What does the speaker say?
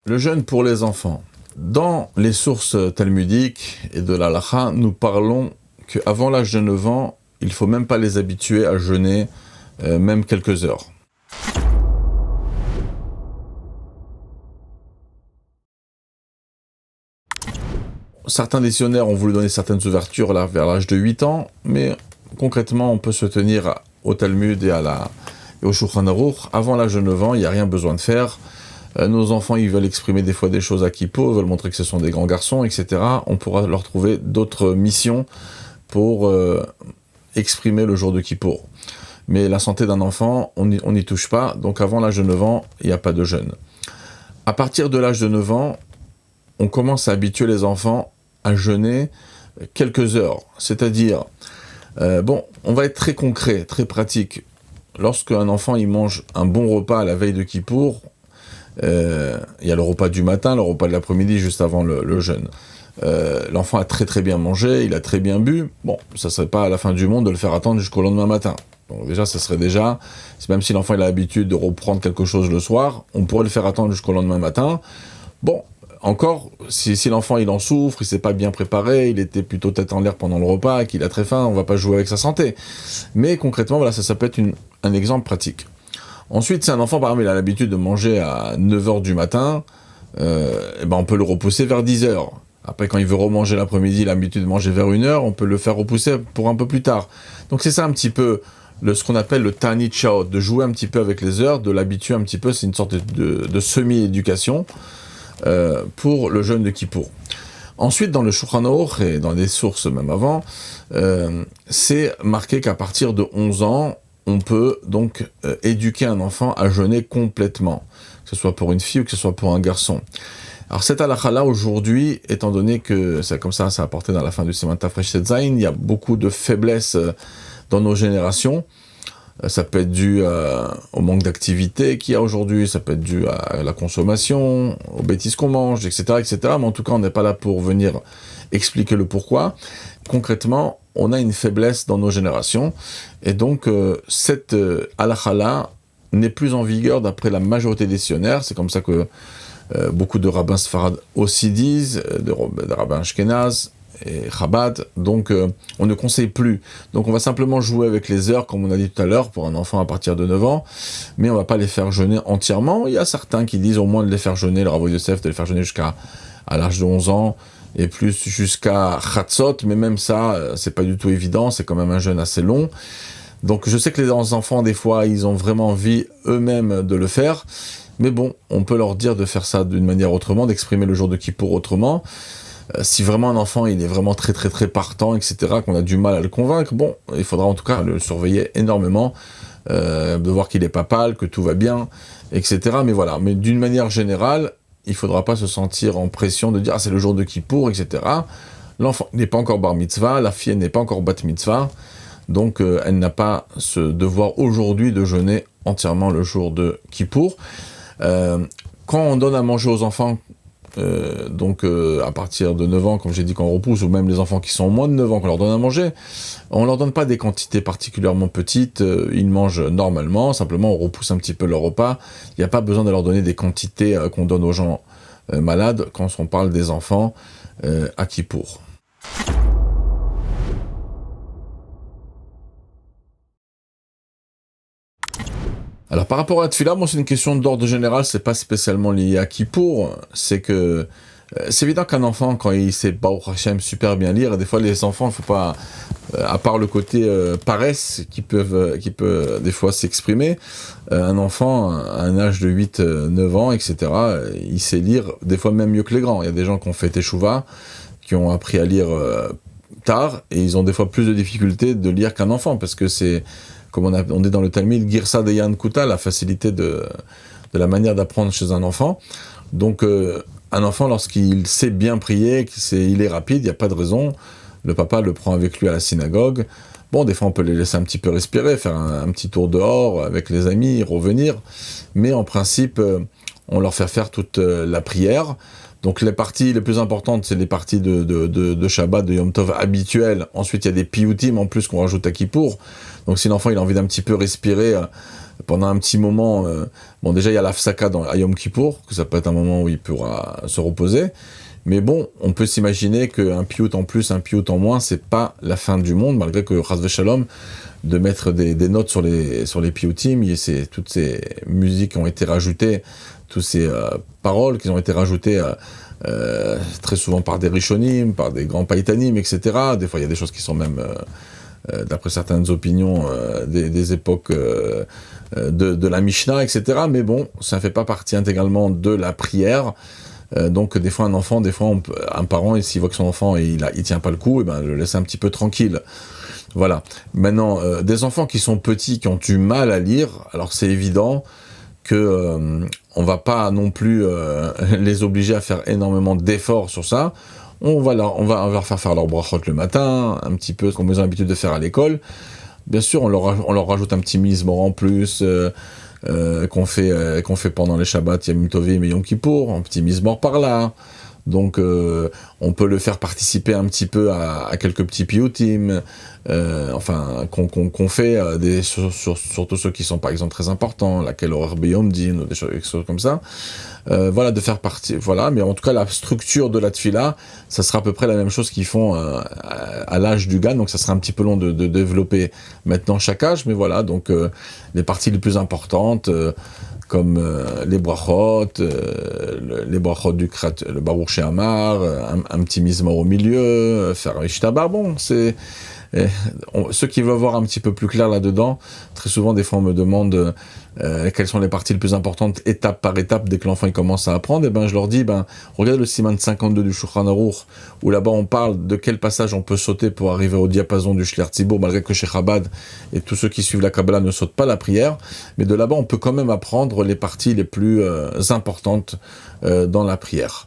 Le jeûne pour les enfants. Dans les sources talmudiques et de l'halakha, nous parlons qu'avant l'âge de 9 ans, il ne faut même pas les habituer à jeûner, même quelques heures. Certains décisionnaires ont voulu donner certaines ouvertures là, vers l'âge de 8 ans, mais concrètement, on peut se tenir au Talmud et au Shulchan Aruch. Avant l'âge de 9 ans, il n'y a rien besoin de faire. Nos enfants, ils veulent exprimer des fois des choses à Kippour, ils veulent montrer que ce sont des grands garçons, etc. On pourra leur trouver d'autres missions pour exprimer le jour de Kippour. Mais la santé d'un enfant, on n'y touche pas, donc avant l'âge de 9 ans, il n'y a pas de jeûne. À partir de l'âge de 9 ans, on commence à habituer les enfants à jeûner quelques heures. C'est-à-dire, on va être très concret, très pratique. Lorsqu'un enfant il mange un bon repas à la veille de Kippour, il y a le repas du matin, le repas de l'après-midi, juste avant le jeûne. L'enfant a très très bien mangé, il a très bien bu. Bon, ça serait pas à la fin du monde de le faire attendre jusqu'au lendemain matin. Donc déjà, ça serait déjà, même si l'enfant il a l'habitude de reprendre quelque chose le soir, on pourrait le faire attendre jusqu'au lendemain matin. Bon, encore, si l'enfant il en souffre, il s'est pas bien préparé, il était plutôt tête en l'air pendant le repas, qu'il a très faim, on va pas jouer avec sa santé. Mais concrètement, voilà, ça peut être un exemple pratique. Ensuite, si un enfant, par exemple, il a l'habitude de manger à 9h du matin, on peut le repousser vers 10h. Après, quand il veut remanger l'après-midi, il a l'habitude de manger vers 1h, on peut le faire repousser pour un peu plus tard. Donc c'est ça un petit peu ce qu'on appelle le Ta'anit Sha'ot, de jouer un petit peu avec les heures, de l'habituer un petit peu, c'est une sorte de semi-éducation pour le jeûne de Kippour. Ensuite, dans le Shulchan Aruch et dans des sources même avant, c'est marqué qu'à partir de 11 ans, on peut donc éduquer un enfant à jeûner complètement, que ce soit pour une fille ou que ce soit pour un garçon. Alors cette halakha-là, aujourd'hui, étant donné que c'est comme ça a apporté dans la fin du Siman Tafresh Tetzain, il y a beaucoup de faiblesses dans nos générations. Ça peut être dû au manque d'activité qu'il y a aujourd'hui, ça peut être dû à la consommation, aux bêtises qu'on mange, etc., etc. Mais en tout cas, on n'est pas là pour venir expliquer le pourquoi. Concrètement, on a une faiblesse dans nos générations, et donc cette halakha-là n'est plus en vigueur d'après la majorité des décisionnaires. C'est comme ça que beaucoup de rabbins sfarad aussi disent, de rabbins ashkénazes et Chabad, donc on ne conseille plus. Donc on va simplement jouer avec les heures, comme on a dit tout à l'heure, pour un enfant à partir de 9 ans, mais on va pas les faire jeûner entièrement. Il y a certains qui disent au moins de les faire jeûner, le Rav Yosef, de les faire jeûner jusqu'à l'âge de 11 ans, et plus jusqu'à Chatzot, mais même ça, c'est pas du tout évident, c'est quand même un jeûne assez long. Donc je sais que les enfants, des fois, ils ont vraiment envie eux-mêmes de le faire, mais bon, on peut leur dire de faire ça d'une manière autrement, d'exprimer le jour de Kippour autrement. Si vraiment un enfant il est vraiment très très très partant, etc., qu'on a du mal à le convaincre, bon, il faudra en tout cas le surveiller énormément, de voir qu'il est pas pâle, que tout va bien, etc. Mais voilà, mais d'une manière générale, il faudra pas se sentir en pression de dire c'est le jour de Kippour, etc. L'enfant n'est pas encore bar mitzvah, la fille n'est pas encore bat mitzvah, donc elle n'a pas ce devoir aujourd'hui de jeûner entièrement le jour de Kippour. Quand on donne à manger aux enfants, à partir de 9 ans, comme j'ai dit, qu'on repousse, ou même les enfants qui sont au moins de 9 ans, qu'on leur donne à manger, on leur donne pas des quantités particulièrement petites, ils mangent normalement, simplement on repousse un petit peu leur repas, il n'y a pas besoin de leur donner des quantités qu'on donne aux gens malades quand on parle des enfants à Kippour. Alors par rapport à la tefila, moi c'est une question d'ordre général, c'est pas spécialement lié à Kippour, c'est que c'est évident qu'un enfant, quand il sait Baruch Hashem super bien lire, et des fois les enfants, il faut pas, à part le côté paresse qui peut des fois s'exprimer, un enfant à un âge de 8-9 ans, etc., il sait lire des fois même mieux que les grands. Il y a des gens qui ont fait Teshuvah, qui ont appris à lire tard, et ils ont des fois plus de difficultés de lire qu'un enfant, parce que c'est, comme on est dans le Talmud, Girsa de Yan Kuta, la facilité de la manière d'apprendre chez un enfant. Donc, un enfant, lorsqu'il sait bien prier, il est rapide, il n'y a pas de raison, le papa le prend avec lui à la synagogue. Bon, des fois, on peut les laisser un petit peu respirer, faire un petit tour dehors avec les amis, revenir. Mais en principe, on leur fait faire toute la prière. Donc les parties les plus importantes, c'est les parties de Shabbat, de Yom Tov habituelles. Ensuite, il y a des piyutim en plus qu'on rajoute à Kippour. Donc si l'enfant il a envie d'un petit peu respirer, pendant un petit moment, bon déjà il y a l'Afsaka à Yom Kippour, que ça peut être un moment où il pourra se reposer, mais bon, on peut s'imaginer qu'un piout en plus, un piout en moins, c'est pas la fin du monde, malgré que Chas Shalom, de mettre des notes sur les piyutim, c'est toutes ces musiques qui ont été rajoutées, toutes ces paroles qui ont été rajoutées très souvent par des rishonim, par des grands païtanim, etc. Des fois il y a des choses qui sont même d'après certaines opinions des époques de la Mishnah, etc. Mais bon, ça ne fait pas partie intégralement de la prière. Donc des fois un enfant, un parent, s'il voit que son enfant il tient pas le coup, et ben le laisse un petit peu tranquille. Voilà. Maintenant, des enfants qui sont petits, qui ont du mal à lire, alors c'est évident que on va pas non plus les obliger à faire énormément d'efforts sur ça. On va leur faire leur brachot le matin, un petit peu comme ils ont l'habitude de faire à l'école. Bien sûr, on leur rajoute un petit mizmor en plus qu'on fait pendant les Shabbats, Yom Tovim et Yom Kippour, un petit mizmor par là. Donc on peut le faire participer un petit peu à quelques petits piyutim, enfin qu'on fait surtout ceux qui sont par exemple très importants, laquelle horaire Beyom Din ou des choses comme ça. Voilà, de faire partie, voilà, mais en tout cas la structure de la tfila, ça sera à peu près la même chose qu'ils font à l'âge du Gan, donc ça sera un petit peu long de développer maintenant chaque âge, mais voilà, donc les parties les plus importantes, comme les brachot, les brachot du Krat, le Baruch She'amar, un petit mizmor au milieu, faire un Ishtabar, bon, c'est... ceux qui veulent voir un petit peu plus clair là-dedans, très souvent des fois on me demande quelles sont les parties les plus importantes étape par étape dès que l'enfant il commence à apprendre, et ben je leur dis regarde le siman 52 du Shulchan Aruch où là-bas on parle de quel passage on peut sauter pour arriver au diapason du Shliach Tzibur, malgré que chez Chabad et tous ceux qui suivent la Kabbalah ne sautent pas la prière, mais de là-bas on peut quand même apprendre les parties les plus importantes dans la prière.